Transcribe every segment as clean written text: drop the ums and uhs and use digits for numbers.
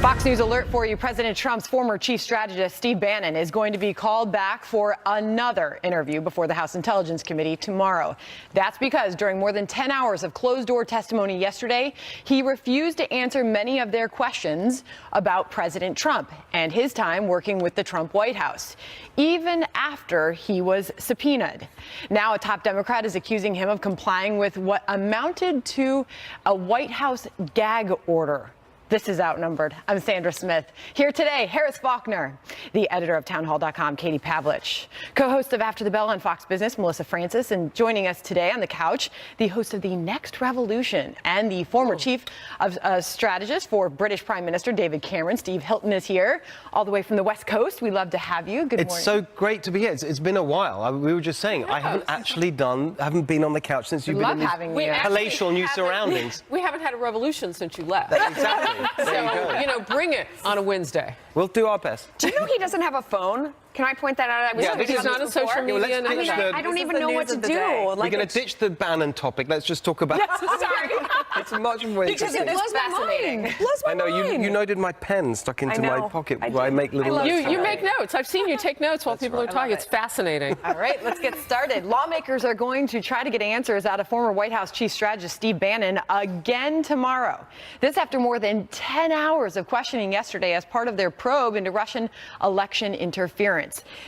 Fox News alert for you. President Trump's former chief strategist, Steve Bannon, is going to be called back for another interview before the House Intelligence Committee tomorrow. That's because during more than 10 hours of closed-door testimony yesterday, he refused to answer many of their questions about President Trump and his time working with the Trump White House, even after he was subpoenaed. Now, a top Democrat is accusing him of complying with what amounted to a White House gag order. This is Outnumbered. I'm Sandra Smith. Here today, Harris Faulkner, the editor of townhall.com, Katie Pavlich, co-host of After the Bell on Fox Business, Melissa Francis, and joining us today on the couch, the host of The Next Revolution and the former chief of strategist for British Prime Minister David Cameron. Steve Hilton is here, all the way from the West Coast. We love to have you. Good morning. It's so great to be here. It's been a while. We were just saying, I haven't been on the couch since you've been in these palatial new surroundings. We haven't had a revolution since you left. Exactly. So, you know, bring it on a Wednesday. We'll do our best. Do you know he doesn't have a phone? Can I point that out? He's not a social media. I don't even know what to do. We're going to ditch the Bannon topic. Let's just talk about. Sorry. It's much more because it is fascinating. I know you noted my pen stuck into my pocket where I make little notes. You make notes. I've seen you take notes while people are talking. It's fascinating. All right, let's get started. Lawmakers are going to try to get answers out of former White House chief strategist Steve Bannon again tomorrow. This after more than 10 hours of questioning yesterday as part of their probe into Russian election interference.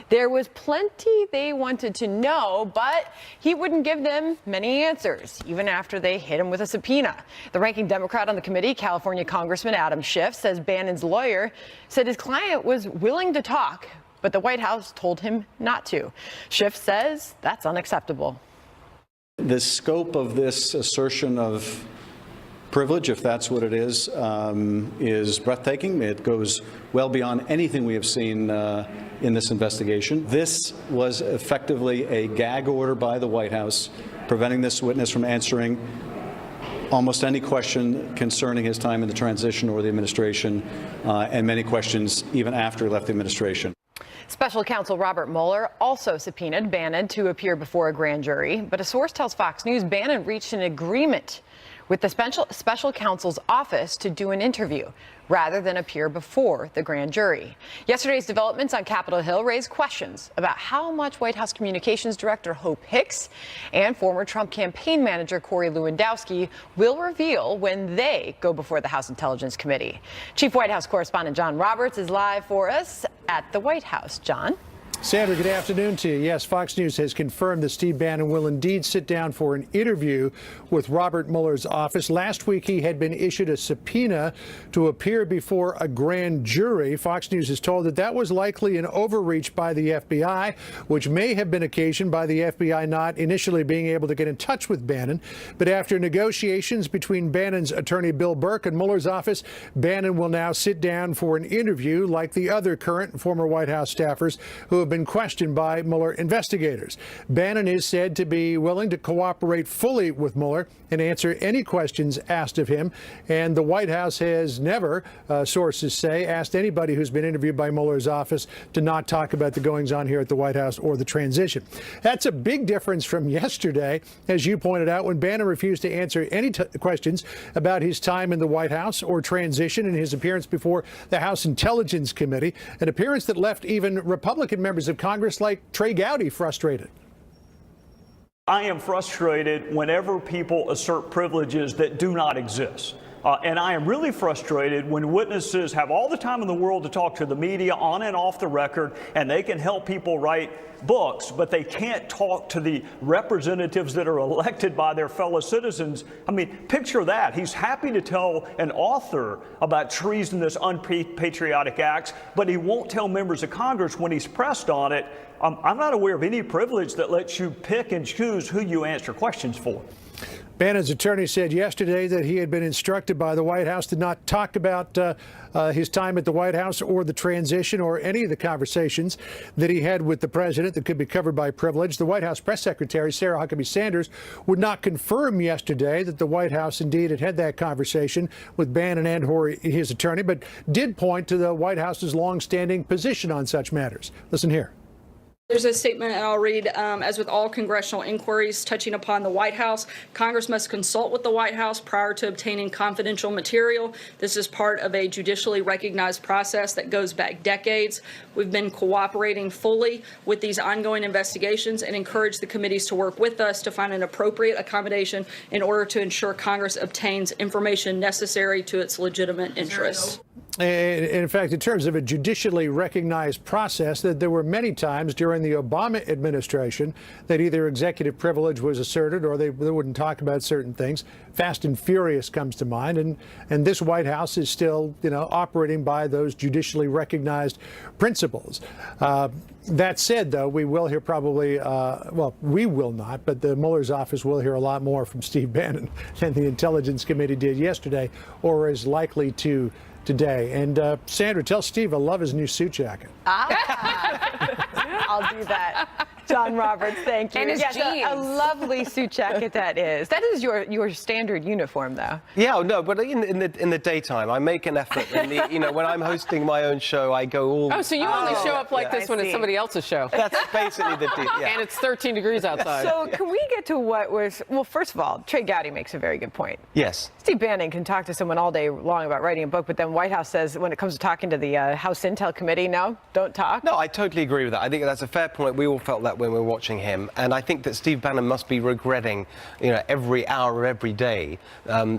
There was plenty they wanted to know, but he wouldn't give them many answers, even after they hit him with a subpoena. The ranking Democrat on the committee, California Congressman Adam Schiff, says Bannon's lawyer said his client was willing to talk, but the White House told him not to. Schiff says that's unacceptable. The scope of this assertion of privilege, if that's what it is breathtaking. It goes well beyond anything we have seen in this investigation. This was effectively a gag order by the White House, preventing this witness from answering almost any question concerning his time in the transition or the administration, and many questions even after he left the administration. Special counsel Robert Mueller also subpoenaed Bannon to appear before a grand jury, but a source tells Fox News Bannon reached an agreement with the special counsel's office to do an interview rather than appear before the grand jury. Yesterday's developments on Capitol Hill raised questions about how much White House Communications Director Hope Hicks and former Trump campaign manager Corey Lewandowski will reveal when they go before the House Intelligence Committee. Chief White House correspondent John Roberts is live for us at the White House. John? Sandra, good afternoon to you. Yes, Fox News has confirmed that Steve Bannon will indeed sit down for an interview with Robert Mueller's office. Last week, he had been issued a subpoena to appear before a grand jury. Fox News is told that that was likely an overreach by the FBI, which may have been occasioned by the FBI not initially being able to get in touch with Bannon. But after negotiations between Bannon's attorney Bill Burke and Mueller's office, Bannon will now sit down for an interview like the other current and former White House staffers who have been questioned by Mueller investigators. Bannon is said to be willing to cooperate fully with Mueller and answer any questions asked of him. And the White House has never, sources say, asked anybody who's been interviewed by Mueller's office to not talk about the goings-on here at the White House or the transition. That's a big difference from yesterday, as you pointed out, when Bannon refused to answer any questions about his time in the White House or transition in his appearance before the House Intelligence Committee, an appearance that left even Republican members of Congress like Trey Gowdy frustrated. I am frustrated whenever people assert privileges that do not exist. And I am really frustrated when witnesses have all the time in the world to talk to the media on and off the record, and they can help people write books, but they can't talk to the representatives that are elected by their fellow citizens. I mean, picture that. He's happy to tell an author about treasonous, unpatriotic acts, but he won't tell members of Congress when he's pressed on it. I'm not aware of any privilege that lets you pick and choose who you answer questions for. Bannon's attorney said yesterday that he had been instructed by the White House to not talk about his time at the White House or the transition or any of the conversations that he had with the president that could be covered by privilege. The White House press secretary, Sarah Huckabee Sanders, would not confirm yesterday that the White House indeed had that conversation with Bannon and or his attorney, but did point to the White House's longstanding position on such matters. Listen here. There's a statement I'll read. As with all congressional inquiries touching upon the White House, Congress must consult with the White House prior to obtaining confidential material. This is part of a judicially recognized process that goes back decades. We've been cooperating fully with these ongoing investigations and encourage the committees to work with us to find an appropriate accommodation in order to ensure Congress obtains information necessary to its legitimate interests. In fact, in terms of a judicially recognized process, that there were many times during the Obama administration that either executive privilege was asserted or they wouldn't talk about certain things. Fast and Furious comes to mind, and this White House is still, operating by those judicially recognized principles. That said, though, we will hear probably, we will not, but the Mueller's office will hear a lot more from Steve Bannon than the Intelligence Committee did yesterday, or is likely to today. And Sandra, tell Steve I love his new suit jacket. I'll do that. John Roberts, thank you. And his jeans. A lovely suit jacket that is. That is your standard uniform, though. Yeah, no, but in the daytime, I make an effort. When I'm hosting my own show, I go all. Oh, so you only show up like this when it's somebody else's show. That's basically the deal. Yeah. And it's 13 degrees outside. So can we get to what was? Well, first of all, Trey Gowdy makes a very good point. Yes. Steve Bannon can talk to someone all day long about writing a book, but then White House says when it comes to talking to the House Intel Committee, no, don't talk. No, I totally agree with that. I think that's a fair point. We all felt that when we were watching him, and I think that Steve Bannon must be regretting, every hour of every day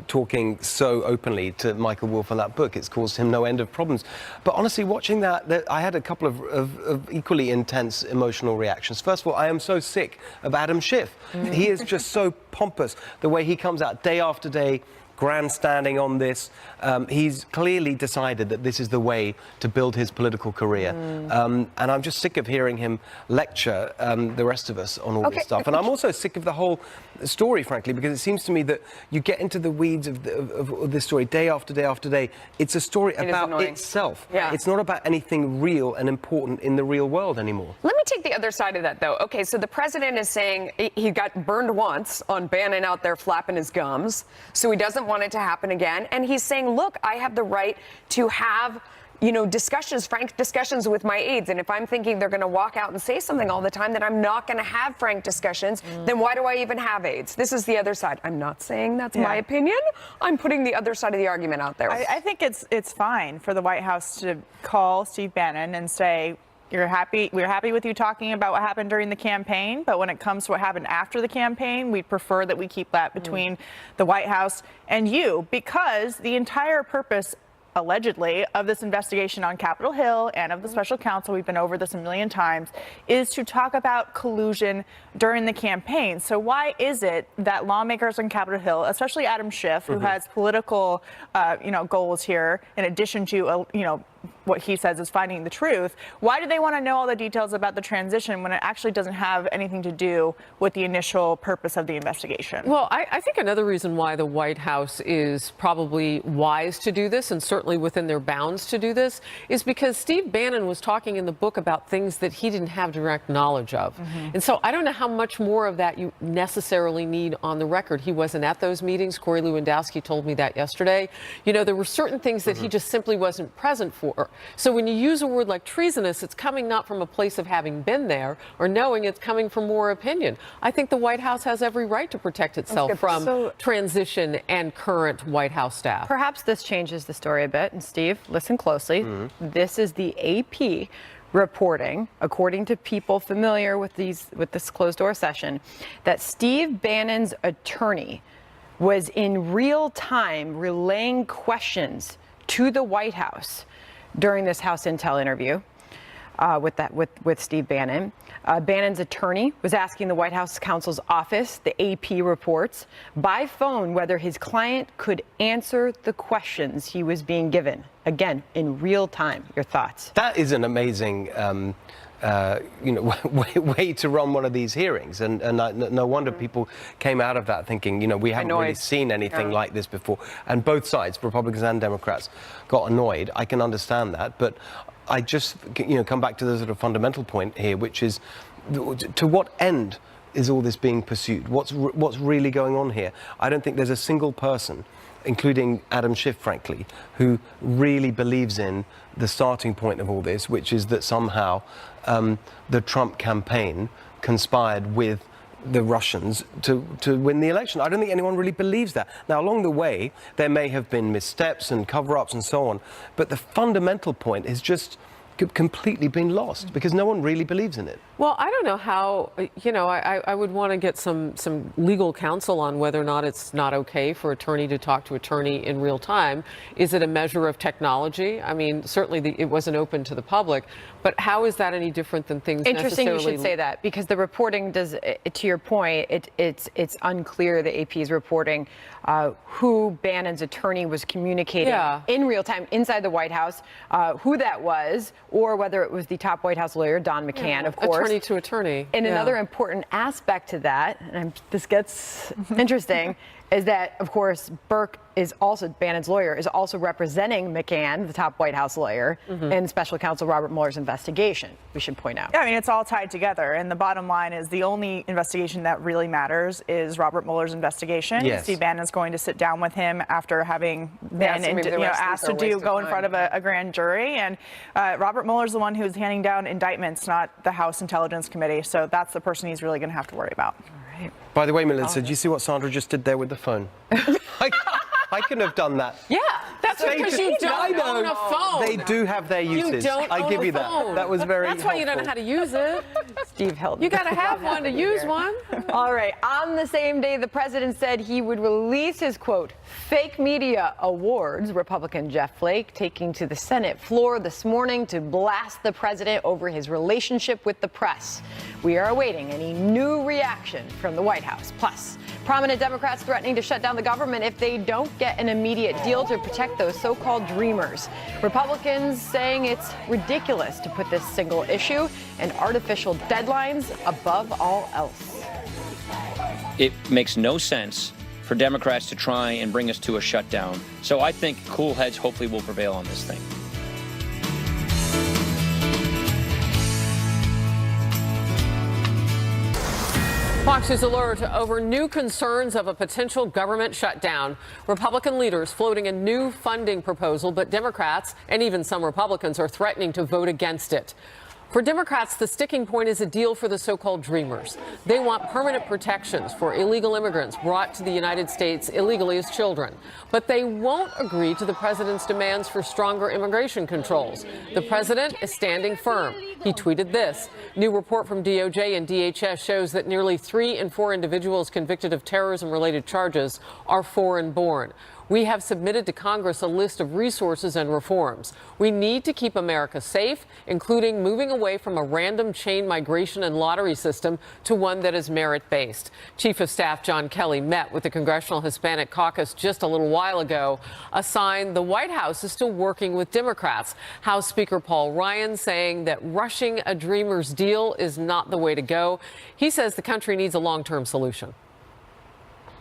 talking so openly to Michael Wolff on that book. It's caused him no end of problems. But honestly, watching that I had a couple of equally intense emotional reactions. First of all, I am so sick of Adam Schiff. He is just so pompous, the way he comes out day after day, grandstanding on this. He's clearly decided that this is the way to build his political career. And I'm just sick of hearing him lecture the rest of us on all this stuff. And I'm also sick of the whole story, frankly, because it seems to me that you get into the weeds of this story day after day after day. It's a story about itself. Yeah. It's not about anything real and important in the real world anymore. Let me take the other side of that, though. Okay, so the president is saying he got burned once on Bannon out there flapping his gums, so he doesn't want it to happen again. And he's saying, look, I have the right to have discussions, frank discussions with my aides. And if I'm thinking they're going to walk out and say something all the time, that I'm not going to have frank discussions, then why do I even have aides? This is the other side. I'm not saying that's my opinion. I'm putting the other side of the argument out there. I think it's fine for the White House to call Steve Bannon and say, we're happy with you talking about what happened during the campaign, but when it comes to what happened after the campaign, we'd prefer that we keep that between the White House and you, because the entire purpose, allegedly, of this investigation on Capitol Hill and of the special counsel, we've been over this a million times, is to talk about collusion during the campaign. So why is it that lawmakers on Capitol Hill, especially Adam Schiff, who has political, goals here, in addition to, what he says is finding the truth, why do they want to know all the details about the transition when it actually doesn't have anything to do with the initial purpose of the investigation? Well, I think another reason why the White House is probably wise to do this, and certainly within their bounds to do this, is because Steve Bannon was talking in the book about things that he didn't have direct knowledge of. And so I don't know how much more of that you necessarily need on the record. He wasn't at those meetings. Corey Lewandowski told me that yesterday. There were certain things that he just simply wasn't present for. So when you use a word like treasonous, it's coming not from a place of having been there or knowing, it's coming from more opinion. I think the White House has every right to protect itself from transition and current White House staff. Perhaps this changes the story a bit. And Steve, listen closely. This is the AP reporting, according to people familiar with this closed door session, that Steve Bannon's attorney was in real time relaying questions to the White House during this House Intel interview with Steve Bannon. Bannon's attorney was asking the White House counsel's office, the AP reports, by phone whether his client could answer the questions he was being given. Again, in real time. Your thoughts? That is an amazing way to run one of these hearings, and no wonder people came out of that thinking, we haven't really seen anything like this before. And both sides, Republicans and Democrats, got annoyed. I can understand that, but I just come back to the sort of fundamental point here, which is to what end is all this being pursued? What's really going on here? I don't think there's a single person including Adam Schiff, frankly, who really believes in the starting point of all this, which is that somehow the Trump campaign conspired with the Russians to win the election. I don't think anyone really believes that. Now, along the way, there may have been missteps and cover-ups and so on, but the fundamental point is just completely been lost because no one really believes in it. Well, I don't know how, I would want to get some legal counsel on whether or not it's not okay for attorney to talk to attorney in real time. Is it a measure of technology? I mean, certainly it wasn't open to the public, but how is that any different than things Interesting necessarily... you should say that, because the reporting does, to your point, it's unclear, the AP is reporting who Bannon's attorney was communicating in real time inside the White House, who that was, or whether it was the top White House lawyer, Don McCann, of course. Attorney to attorney. And another important aspect to that, and this gets interesting, is that, of course, Burke is also, Bannon's lawyer, is also representing McCann, the top White House lawyer, in special counsel Robert Mueller's investigation, we should point out. Yeah, I mean, it's all tied together. And the bottom line is the only investigation that really matters is Robert Mueller's investigation. Yes. Steve Bannon's going to sit down with him after having been asked to go in front of a grand jury. And Robert Mueller's the one who's handing down indictments, not the House Intelligence Committee. So that's the person he's really going to have to worry about. All right. By the way, Melissa, did you see what Sandra just did there with the phone? I couldn't have done that. Yeah, that's because you don't own a phone. They do have their uses. You don't I give own you a phone. that. That was very That's why you don't know how to use it. Steve held. You got to have one to use one. All right. On the same day, the president said he would release his, quote, fake media awards. Republican Jeff Flake taking to the Senate floor this morning to blast the president over his relationship with the press. We are awaiting any new reaction from the White House. Plus, prominent Democrats threatening to shut down the government if they don't get an immediate deal to protect those so-called dreamers. Republicans saying it's ridiculous to put this single issue and artificial deadlines above all else. It makes no sense for Democrats to try and bring us to a shutdown. So I think cool heads hopefully will prevail on this thing. Fox News alert over new concerns of a potential government shutdown. Republican leaders floating a new funding proposal, but Democrats and even some Republicans are threatening to vote against it. For Democrats, the sticking point is a deal for the so-called dreamers. They want permanent protections for illegal immigrants brought to the United States illegally as children. But they won't agree to the president's demands for stronger immigration controls. The president is standing firm. He tweeted this. New report from DOJ and DHS shows that nearly 3 in 4 individuals convicted of terrorism-related charges are foreign-born. We have submitted to Congress a list of resources and reforms. We need to keep America safe, including moving away from a random chain migration and lottery system to one that is merit-based. Chief of Staff John Kelly met with the Congressional Hispanic Caucus just a little while ago, a sign the White House is still working with Democrats. House Speaker Paul Ryan saying that rushing a dreamers deal is not the way to go. He says the country needs a long-term solution.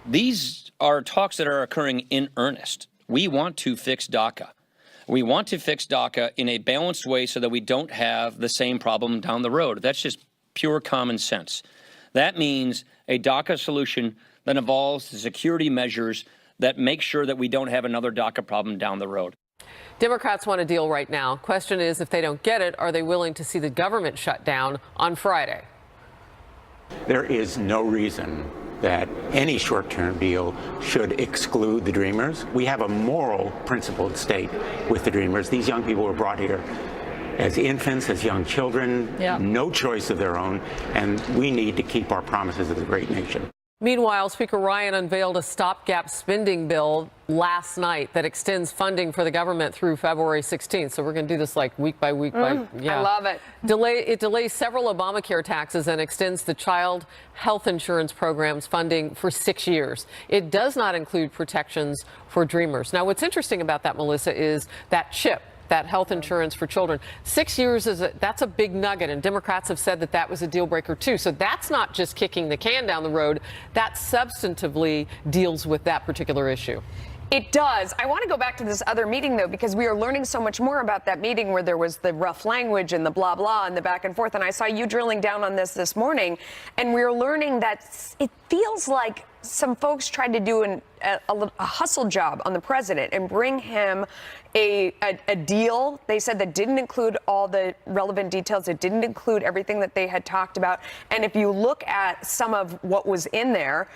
These are talks that are occurring in earnest. We want to fix DACA. We want to fix DACA in a balanced way so that we don't have the same problem down the road. That's just pure common sense. That means a DACA solution that involves the security measures that make sure that we don't have another DACA problem down the road. Democrats want a deal right now. Question is, if they don't get it, are they willing to see the government shut down on Friday? There is no reason that any short-term deal should exclude the dreamers. We have a moral principle at stake with the dreamers. These young people were brought here as infants, as young children, no choice of their own, and we need to keep our promises as a great nation. Meanwhile, Speaker Ryan unveiled a stopgap spending bill last night that extends funding for the government through February 16th. So we're going to do this like week by week. I love it. It delays several Obamacare taxes and extends the child health insurance program's funding for 6 years. It does not include protections for dreamers. Now, what's interesting about that, Melissa, is that chip, that health insurance for children. 6 years that's a big nugget, and Democrats have said that that was a deal breaker too. So that's not just kicking the can down the road. That substantively deals with that particular issue. It does. I want to go back to this other meeting, though, because we are learning so much more about that meeting where there was the rough language and the blah, blah, and the back and forth. And I saw you drilling down on this morning, and we are learning that it feels like some folks tried to do a hustle job on the president and bring him a deal, they said, that didn't include all the relevant details. It didn't include everything that they had talked about. And if you look at some of what was in there,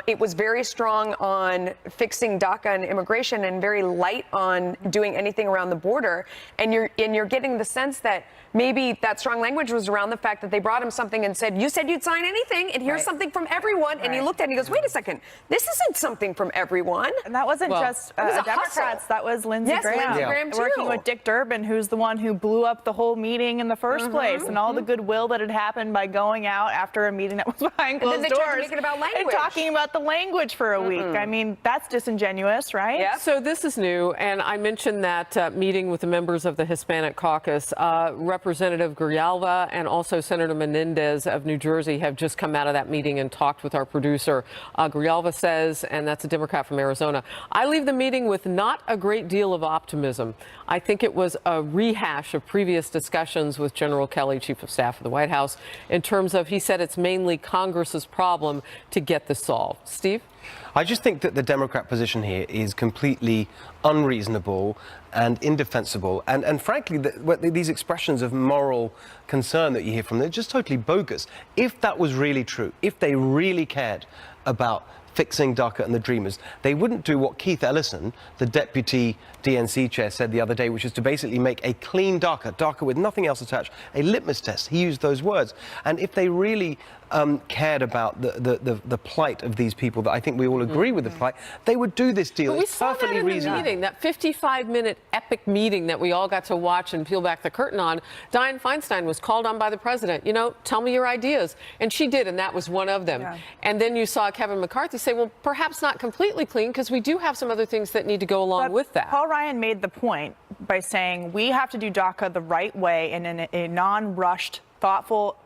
it was very strong on fixing DACA and immigration and very light on doing anything around the border. And you're getting the sense that maybe that strong language was around the fact that they brought him something and said, you said you'd sign anything, and here's something from everyone. And he looked at it and he goes, wait a second, this isn't something from everyone. And that wasn't just Democrats, hustle. That was Lindsey Graham. Lindsey Graham too. Working with Dick Durbin, who's the one who blew up the whole meeting in the first place, and all the goodwill that had happened by going out after a meeting that was behind closed and then they doors tried to make it about language. and talking about the language for a week. I mean, that's disingenuous, right? Yep. So this is new, and I mentioned that meeting with the members of the Hispanic caucus. Representative Grijalva and also Senator Menendez of New Jersey have just come out of that meeting and talked with our producer. Grijalva says, and that's a Democrat from Arizona, I leave the meeting with not a great deal of optimism. I think it was a rehash of previous discussions with General Kelly, Chief of Staff of the White House, in terms of, he said, it's mainly Congress's problem to get this solved. Steve? I just think that the Democrat position here is completely unreasonable and indefensible. And frankly, these expressions of moral concern that you hear from them are just totally bogus. If that was really true, if they really cared about fixing DACA and the Dreamers, they wouldn't do what Keith Ellison, the deputy DNC chair, said the other day, which is to basically make a clean DACA with nothing else attached, a litmus test. He used those words. And if they really cared about the plight of these people, that I think we all agree with the plight, they would do this deal. But we it's saw that perfectly in the reasonable. meeting, that 55-minute epic meeting that we all got to watch and peel back the curtain on. Dianne Feinstein was called on by the president, tell me your ideas. And she did, and that was one of them. Yeah. And then you saw Kevin McCarthy say, well, perhaps not completely clean, because we do have some other things that need to go along with that. Paul Ryan made the point by saying we have to do DACA the right way and in a non-rushed, thoughtful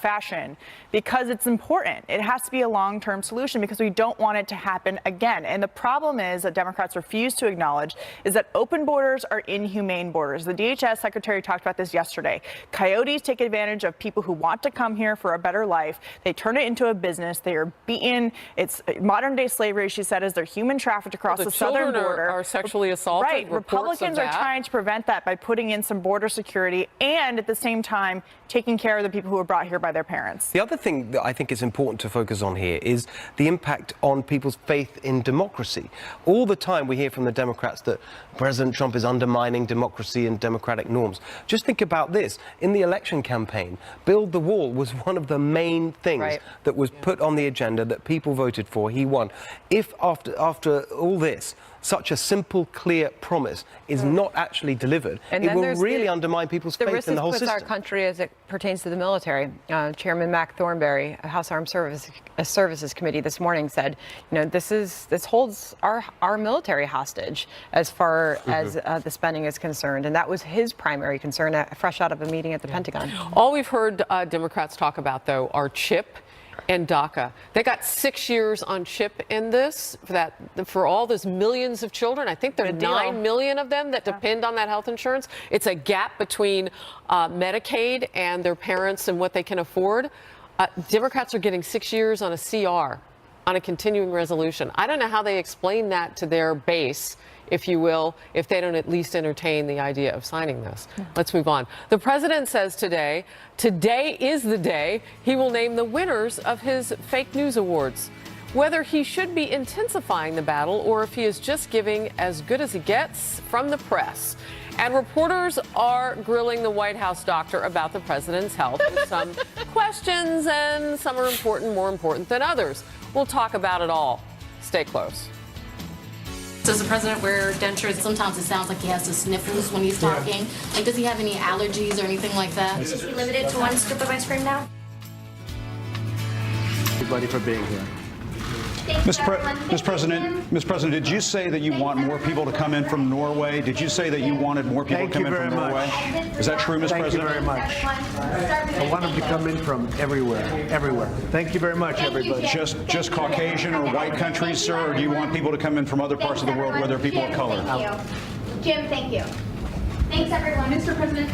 fashion, because it's important. It has to be a long-term solution because we don't want it to happen again. And the problem is that Democrats refuse to acknowledge is that open borders are inhumane borders. The DHS secretary talked about this yesterday. Coyotes take advantage of people who want to come here for a better life. They turn it into a business. They are beaten. It's modern-day slavery, she said, as they're human trafficked across the southern border. Are sexually assaulted. Right. Republicans are trying to prevent that by putting in some border security and at the same time taking care of the people who are brought here by their parents. The other thing that I think is important to focus on here is the impact on people's faith in democracy. All the time we hear from the Democrats that President Trump is undermining democracy and democratic norms. Just think about this. In the election campaign, Build the Wall was one of the main things that was put on the agenda that people voted for. He won. If after all this, such a simple, clear promise is not actually delivered, and it will really undermine people's faith in the whole system. The risk with our country as it pertains to the military. Chairman Mac Thornberry, House Armed Services Committee this morning said, this holds our military hostage as far as the spending is concerned. And that was his primary concern, fresh out of a meeting at the Pentagon. All we've heard Democrats talk about, though, are CHIP and DACA. They got 6 years on CHIP in this for all those millions of children. I think there are 9 million of them that depend on that health insurance. It's a gap between Medicaid and their parents and what they can afford. Democrats are getting 6 years on a CR, on a continuing resolution. I don't know how they explain that to their base, if you will, if they don't at least entertain the idea of signing this. Let's move on. The president says today is the day he will name the winners of his fake news awards. Whether he should be intensifying the battle or if he is just giving as good as he gets from the press. And reporters are grilling the White House doctor about the president's health with some questions, and some are more important than others. We'll talk about it all. Stay close. Does the president wear dentures? Sometimes it sounds like he has the sniffles when he's talking. Like, does he have any allergies or anything like that? Is he limited to one scoop of ice cream now? Everybody for being here. Mr. President, did you say that you want more people to come in from Norway? Did you say that you wanted more people to come in from Norway? Is that true, Mr. President? Thank you very much. I want them to come in from everywhere. Thank you very much, everybody. Just Caucasian or white countries, sir, or do you want people to come in from other parts of the world where there are people of color? Thank you. Jim, thank you. Thanks, everyone. Mr. President,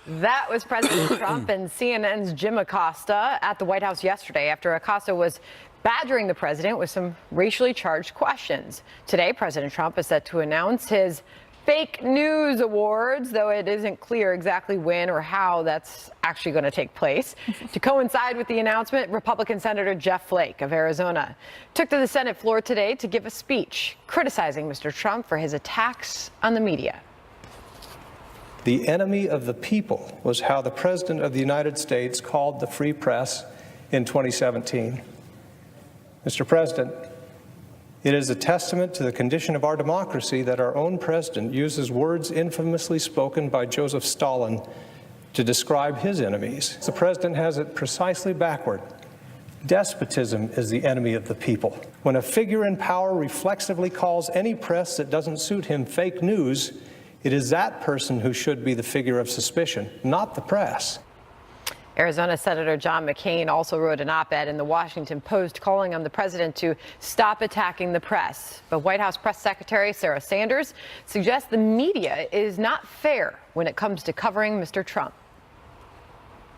That was President Trump and CNN's Jim Acosta at the White House yesterday after Acosta was badgering the president with some racially charged questions. Today, President Trump is set to announce his Fake News Awards, though it isn't clear exactly when or how that's actually going to take place. To coincide with the announcement, Republican Senator Jeff Flake of Arizona took to the Senate floor today to give a speech criticizing Mr. Trump for his attacks on the media. The enemy of the people was how the President of the United States called the free press in 2017. Mr. President, it is a testament to the condition of our democracy that our own president uses words infamously spoken by Joseph Stalin to describe his enemies. The president has it precisely backward. Despotism is the enemy of the people. When a figure in power reflexively calls any press that doesn't suit him fake news, it is that person who should be the figure of suspicion, not the press. Arizona Senator John McCain also wrote an op-ed in the Washington Post calling on the president to stop attacking the press. But White House Press Secretary Sarah Sanders suggests the media is not fair when it comes to covering Mr. Trump.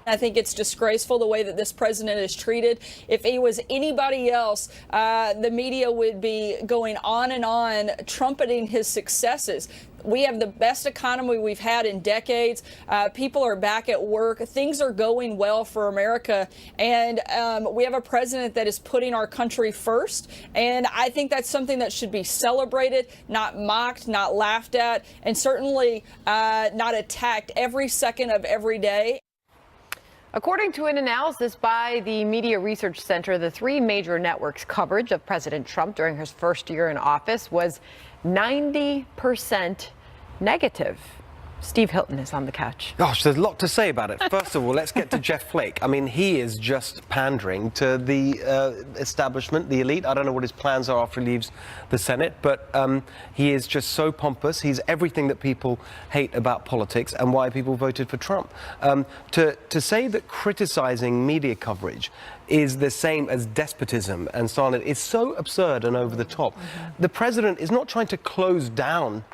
I think it's disgraceful the way that this president is treated. If he was anybody else, the media would be going on and on trumpeting his successes. We have the best economy we've had in decades. People are back at work. Things are going well for America. And we have a president that is putting our country first. And I think that's something that should be celebrated, not mocked, not laughed at, and certainly not attacked every second of every day. According to an analysis by the Media Research Center, the three major networks' coverage of President Trump during his first year in office was 90% negative. Steve Hilton is on the couch. Gosh, there's a lot to say about it. First of all, let's get to Jeff Flake. I mean, he is just pandering to the establishment, the elite. I don't know what his plans are after he leaves the Senate, but he is just so pompous. He's everything that people hate about politics and why people voted for Trump. To say that criticizing media coverage is the same as despotism and Stalin is so absurd and over the top. The president is not trying to close down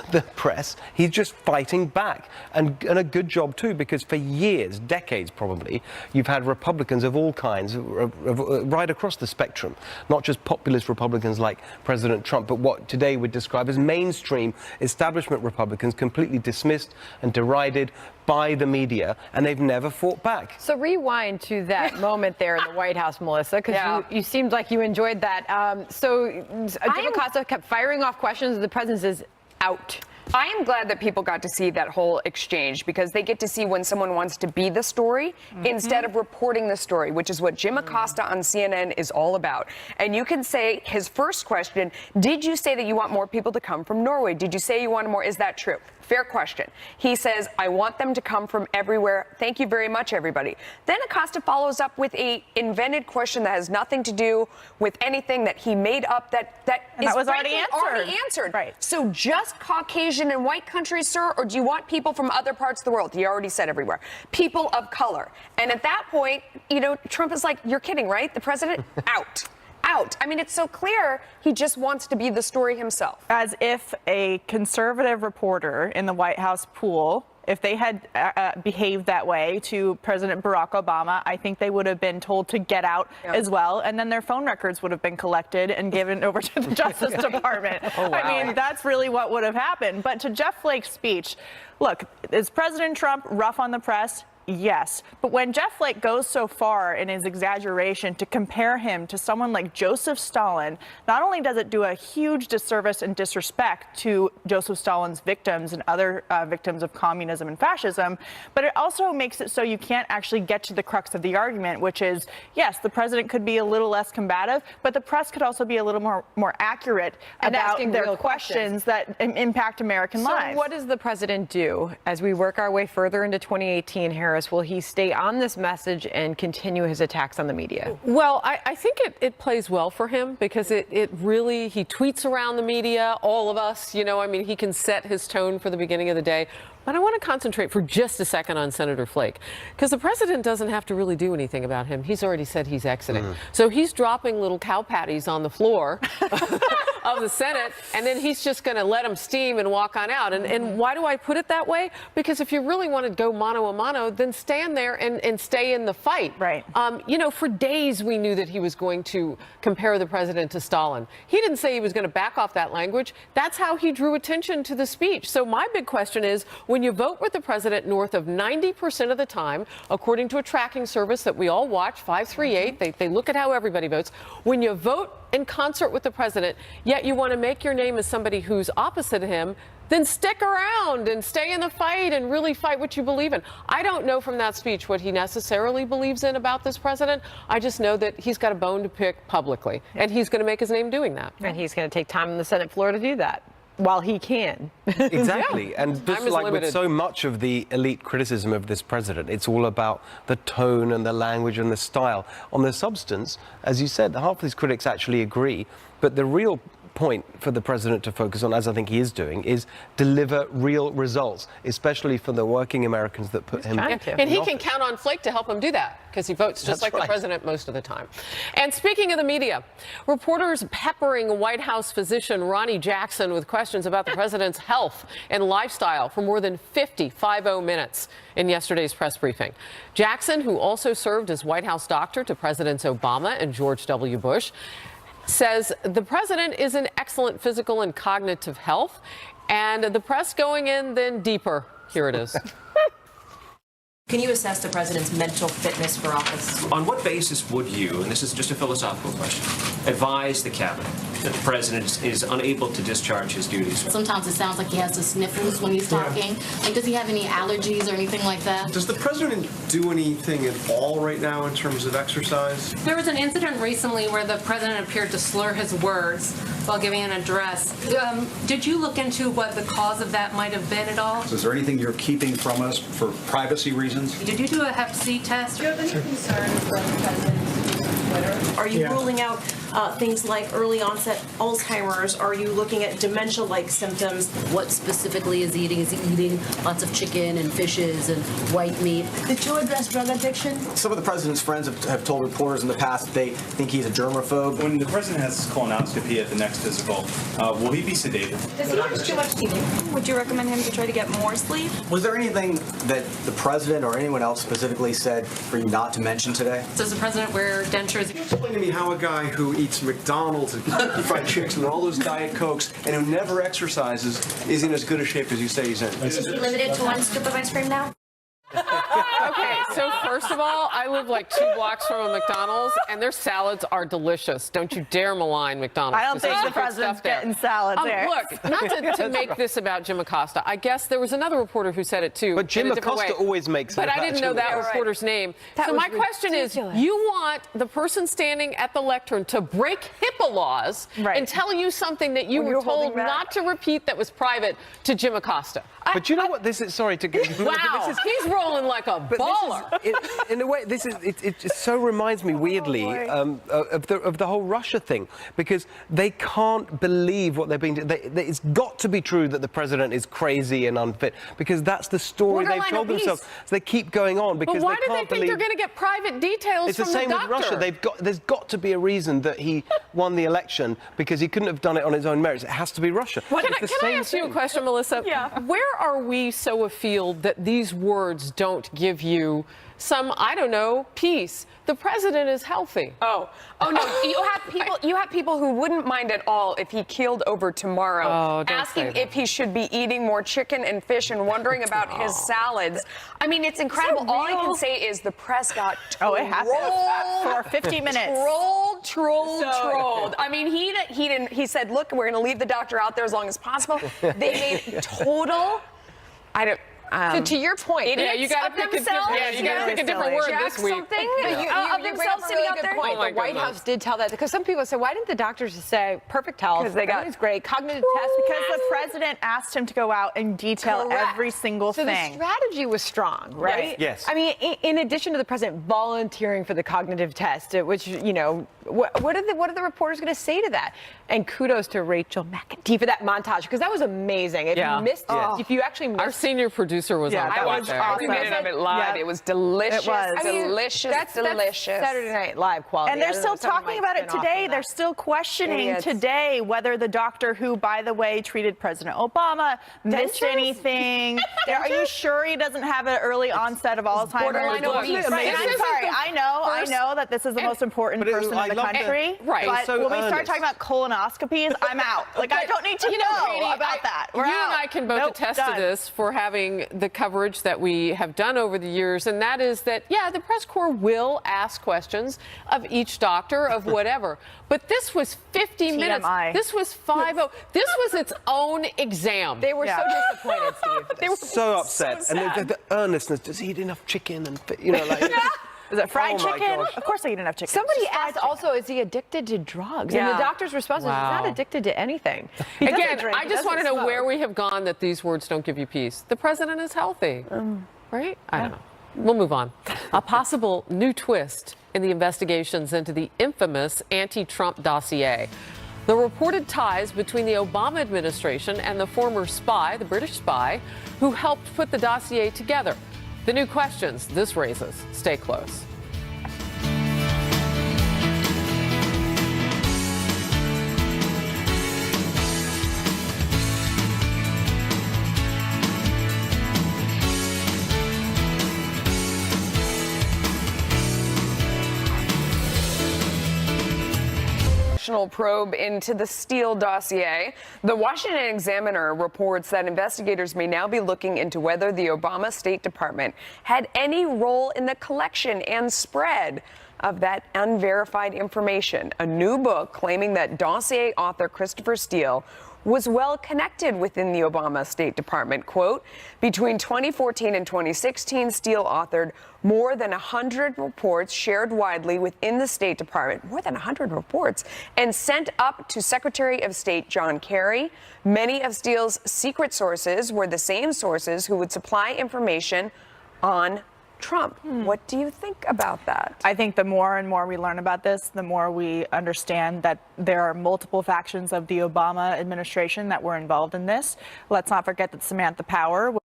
the press, he's just fighting back, and a good job too, because for years, decades probably, you've had Republicans of all kinds right across the spectrum, not just populist Republicans like President Trump, but what today would describe as mainstream establishment Republicans, completely dismissed and derided by the media, and they've never fought back. So rewind to that moment there in the White House, Melissa, because you seemed like you enjoyed that. Jim Acosta kept firing off questions. The president says, out. I am glad that people got to see that whole exchange because they get to see when someone wants to be the story instead of reporting the story, which is what Jim Acosta on CNN is all about. And you can say his first question, did you say that you want more people to come from Norway? Did you say you wanted more? Is that true? Fair question. He says, I want them to come from everywhere. Thank you very much, everybody. Then Acosta follows up with a invented question that has nothing to do with anything that he made up that was already answered. Right. So just Caucasian and white countries, sir, or do you want people from other parts of the world? He already said everywhere. People of color. And at that point, Trump is like, you're kidding, right? The president, out. I mean, it's so clear he just wants to be the story himself. As if a conservative reporter in the White House pool, if they had behaved that way to President Barack Obama, I think they would have been told to get out as well. And then their phone records would have been collected and given over to the Justice Department. Oh, wow. I mean, that's really what would have happened. But to Jeff Flake's speech, look, is President Trump rough on the press? Yes. But when Jeff Flake goes so far in his exaggeration to compare him to someone like Joseph Stalin, not only does it do a huge disservice and disrespect to Joseph Stalin's victims and other victims of communism and fascism, but it also makes it so you can't actually get to the crux of the argument, which is, yes, the president could be a little less combative, but the press could also be a little more accurate and about asking their real questions that impact American lives. So what does the president do as we work our way further into 2018, Harris? Will he stay on this message and continue his attacks on the media? Well, I think it plays well for him because it really, he tweets around the media, all of us, I mean, he can set his tone for the beginning of the day. But I want to concentrate for just a second on Senator Flake, because the president doesn't have to really do anything about him. He's already said he's exiting. So he's dropping little cow patties on the floor of the Senate, and then he's just going to let him steam and walk on out. And why do I put it that way? Because if you really want to go mano a mano, then stand there and stay in the fight. Right. You know, for days we knew that he was going to compare the president to Stalin. He didn't say he was going to back off that language. That's how he drew attention to the speech. So my big question is, when you vote with the president north of 90% of the time, according to a tracking service that we all watch, 538, they look at how everybody votes. When you vote in concert with the president, yet you want to make your name as somebody who's opposite of him, then stick around and stay in the fight and really fight what you believe in. I don't know from that speech what he necessarily believes in about this president. I just know that he's got a bone to pick publicly, and he's going to make his name doing that. And he's going to take time in the Senate floor to do that. While he can. Exactly. Yeah. And just Time is like with limited. so much of the elite criticism of this president, it's all about the tone and the language and the style. On the substance, as you said, half of these critics actually agree, but the real point for the president to focus on, as I think he is doing, is deliver real results, especially for the working Americans that put him in And he can office. count on Flake to help him do that, because he votes just That's like right. the president most of the time. And speaking of the media, reporters peppering White House physician Ronnie Jackson with questions about the president's health and lifestyle for more than 50 minutes in yesterday's press briefing. Jackson, who also served as White House doctor to Presidents Obama and George W. Bush, says the president is in excellent physical and cognitive health, and the press going in then deeper. Here it is. Can you assess the president's mental fitness for office? On what basis would you, and this is just a philosophical question, advise the cabinet that the president is unable to discharge his duties? Sometimes it sounds like he has the sniffles when he's talking. Like, does he have any allergies or anything like that? Does the president do anything at all right now in terms of exercise? There was an incident recently where the president appeared to slur his words while giving an address. Did you look into what the cause of that might have been at all? Is there anything you're keeping from us for privacy reasons? Did you do a Hep C test? Do you have any concerns about the president's use of Twitter? Are you ruling out things like early onset Alzheimer's? Are you looking at dementia-like symptoms? What specifically is he eating? Is he eating lots of chicken and fishes and white meat? Did you address drug addiction? Some of the president's friends have told reporters in the past that they think he's a germaphobe. When the president has colonoscopy at the next physical, will he be sedated? Does he watch too much TV? Would you recommend him to try to get more sleep? Was there anything that the president or anyone else specifically said for you not to mention today? Does the president wear dentures? Explain to me how a guy who eats McDonald's and fried chicken and all those Diet Cokes and who never exercises is in as good a shape as you say he's in. Is he limited to one scoop of ice cream now? Okay, so first of all, I live like 2 blocks from a McDonald's, and their salads are delicious. Don't you dare malign McDonald's. I don't 'cause think there's the some good president's stuff there. getting salads there. Look, not to make this about Jim Acosta. I guess there was another reporter who said it too. But Jim in a different Acosta way. always makes it But I about didn't know Jim that Acosta. reporter's name. That So was my question ridiculous. is, you want the person standing at the lectern to break HIPAA laws and tell you something that you When were you're told holding back. not to repeat that was private to Jim Acosta. But you know what this is? Sorry to get. Wow, he's rolling like a baller. In a way, it so reminds me weirdly of the whole Russia thing, because they can't believe what they're being. It's got to be true that the president is crazy and unfit, because that's the story they've told themselves. So they keep going on because But why they do they can't think believe. they're going to get private details It's from the same the with doctor? Russia. There's got to be a reason that he won the election, because he couldn't have done it on his own merits. It has to be Russia. Can It's the I same ask you a thing. question, Melissa? Yeah. Where are we so afield that these words don't give you some, I don't know, peace? The president is healthy. Oh no! You have people who wouldn't mind at all if he keeled over tomorrow, don't asking say that. if he should be eating more chicken and fish and wondering about his salads. I mean, it's incredible. All I can say is the press got trolled. Oh, it has for 50 minutes. Trolled. I mean, he didn't. He said, "Look, we're going to leave the doctor out there as long as possible." They made total. I don't. To your point, idiots you gotta of pick a themselves. different- you gotta pick a different word Jack this week. something But you of bring themselves up a sitting really out good there. point. Oh my The White goodness. House did tell that, because some people say, why didn't the doctors just say perfect health? Because they got everything's great, cognitive test. Because the president asked him to go out and detail Correct. every single so thing. the strategy was strong, right? Yes. I mean, in addition to the president volunteering for the cognitive test, which, you know, What are the reporters going to say to that? And kudos to Rachel McAtee for that montage, because that was amazing. If you missed it, if you actually missed Our senior producer was on I watched every minute of it live. It was delicious. It was. Delicious. That's delicious. Saturday Night Live quality. And they're I don't still know, someone talking might about it spin off today. of They're that. still questioning Idiots. today whether the doctor who, by the way, treated President Obama missed Dentures? anything. Are you sure he doesn't have an early onset of Alzheimer's? borderline obese. Right, and I'm sorry. I know that this is the most important person in the country. Right. But so when we start earnest. talking about colonoscopies, I'm out. Like, I don't need to know Katie, about that. You We're and out. I can both Nope, attest done. to this for having the coverage that we have done over the years, and that is that, yeah, the press corps will ask questions of each doctor of whatever. But this was 50 minutes. TMI. This was 5-0. This was its own exam. They were so disappointed, Steve. They were so upset. so And the earnestness, does he eat enough chicken? And, you know, like... Is it fried Oh my chicken? gosh. Of course I eat enough chicken. Somebody asked also, is he addicted to drugs? And the doctor's response was, he's not addicted to anything. He doesn't Again, drink, I he just want to doesn't know where smoke. we have gone that these words don't give you peace. The president is healthy, right? I don't know. We'll move on. A possible new twist in the investigations into the infamous anti-Trump dossier. The reported ties between the Obama administration and the former spy, the British spy, who helped put the dossier together. The new questions this raises. Stay close. Probe into the Steele dossier. The Washington Examiner reports that investigators may now be looking into whether the Obama State Department had any role in the collection and spread of that unverified information. A new book claiming that dossier author Christopher Steele was well connected within the Obama State Department. Quote, between 2014 and 2016, Steele authored more than 100 reports shared widely within the State Department, more than 100 reports, and sent up to Secretary of State John Kerry. Many of Steele's secret sources were the same sources who would supply information on Trump. What do you think about that? I think the more and more we learn about this, the more we understand that there are multiple factions of the Obama administration that were involved in this. Let's not forget that Samantha Power was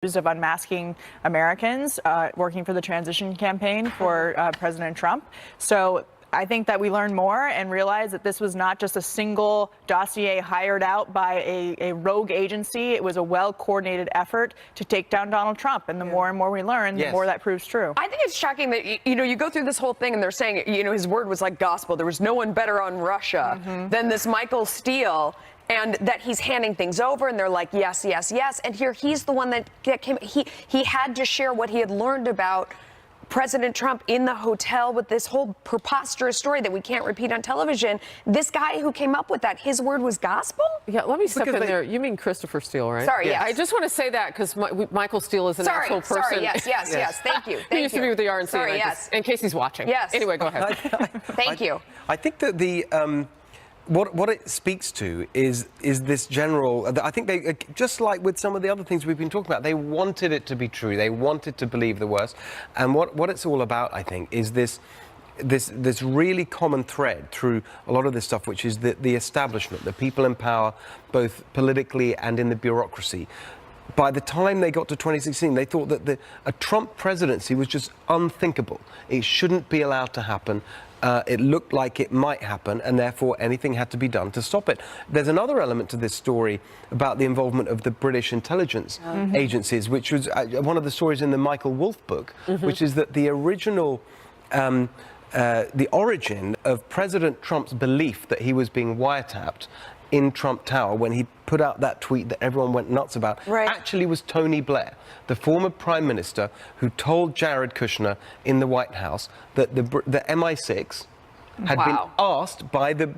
accused of unmasking Americans, working for the transition campaign for President Trump. So I think that we learn more and realize that this was not just a single dossier hired out by a rogue agency. It was a well-coordinated effort to take down Donald Trump. And the more and more we learn, the more that proves true. I think it's shocking that, you go through this whole thing and they're saying, his word was like gospel. There was no one better on Russia than this Michael Steele. And that he's handing things over, and they're like, yes, yes, yes. And here he's the one that came. He had to share what he had learned about President Trump in the hotel with this whole preposterous story that we can't repeat on television. This guy who came up with that, his word was gospel? Yeah, let me step in there. You mean Christopher Steele, right? Sorry, yes. I just want to say that because Michael Steele is an actual person. Sorry, yes. Thank you. He used to be with the RNC. Sorry, yes. In case he's watching. Yes. Anyway, go ahead. Thank you. I think that the what it speaks to is this general. I think they, just like with some of the other things we've been talking about, they wanted it to be true. They wanted to believe the worst. And what it's all about, I think, is this really common thread through a lot of this stuff, which is the establishment, the people in power, both politically and in the bureaucracy. By the time they got to 2016, they thought that a Trump presidency was just unthinkable. It shouldn't be allowed to happen. It looked like it might happen, and therefore anything had to be done to stop it. There's another element to this story about the involvement of the British intelligence agencies, which was one of the stories in the Michael Wolff book, which is that the original, the origin of President Trump's belief that he was being wiretapped in Trump Tower when he put out that tweet that everyone went nuts about, actually was Tony Blair, the former prime minister who told Jared Kushner in the White House that the MI6 had been asked by the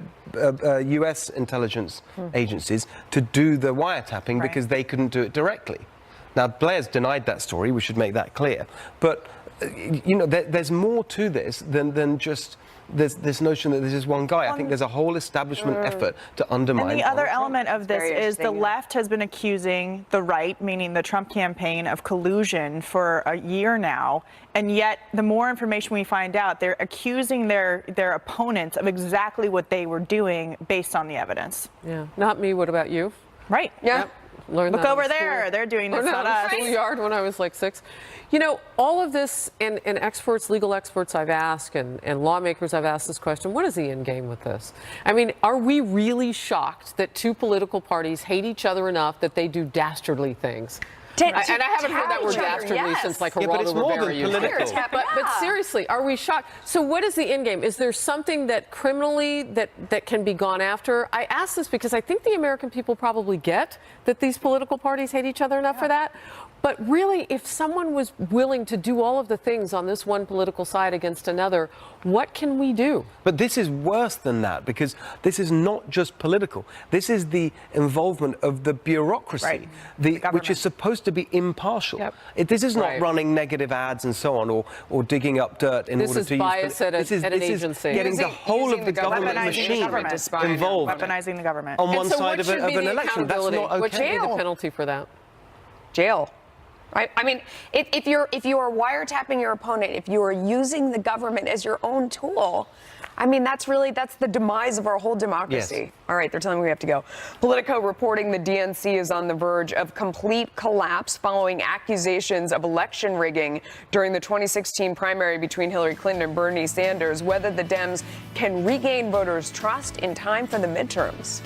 US intelligence agencies to do the wiretapping because they couldn't do it directly. Now, Blair's denied that story. We should make that clear. But, there's more to this than just this notion that this is one guy. I think there's a whole establishment effort to undermine. And the other Donald element of this is the left has been accusing the right, meaning the Trump campaign, of collusion for a year now. And yet, the more information we find out, they're accusing their opponents of exactly what they were doing based on the evidence. Yeah, not me. What about you? Right. Yeah. Yep. Learned Look that over in there. school. They're doing this, Learned not that us. in the schoolyard when I was like 6. You know, all of this, and experts, legal experts I've asked, and lawmakers I've asked this question, what is the end game with this? I mean, are we really shocked that two political parties hate each other enough that they do dastardly things? And I haven't heard that word dastardly since like Yeah, but Geraldo it's more Rivera than used it. political. But seriously, are we shocked? So what is the end game? Is there something that criminally that can be gone after? I ask this because I think the American people probably get that these political parties hate each other enough for that. But really, if someone was willing to do all of the things on this one political side against another, what can we do? But this is worse than that, because this is not just political. This is the involvement of the bureaucracy, which is supposed to be impartial. This is not running negative ads and so on, or digging up dirt in order to use. This is bias at an agency. Is getting the whole of the government machine involved, weaponizing the government on one side of an election. That's not okay. What should be the penalty for that? Jail. Right? I mean, if you are wiretapping your opponent, if you are using the government as your own tool, I mean, that's the demise of our whole democracy. Yes. All right, they're telling me we have to go. Politico reporting the DNC is on the verge of complete collapse following accusations of election rigging during the 2016 primary between Hillary Clinton and Bernie Sanders. Whether the Dems can regain voters' trust in time for the midterms.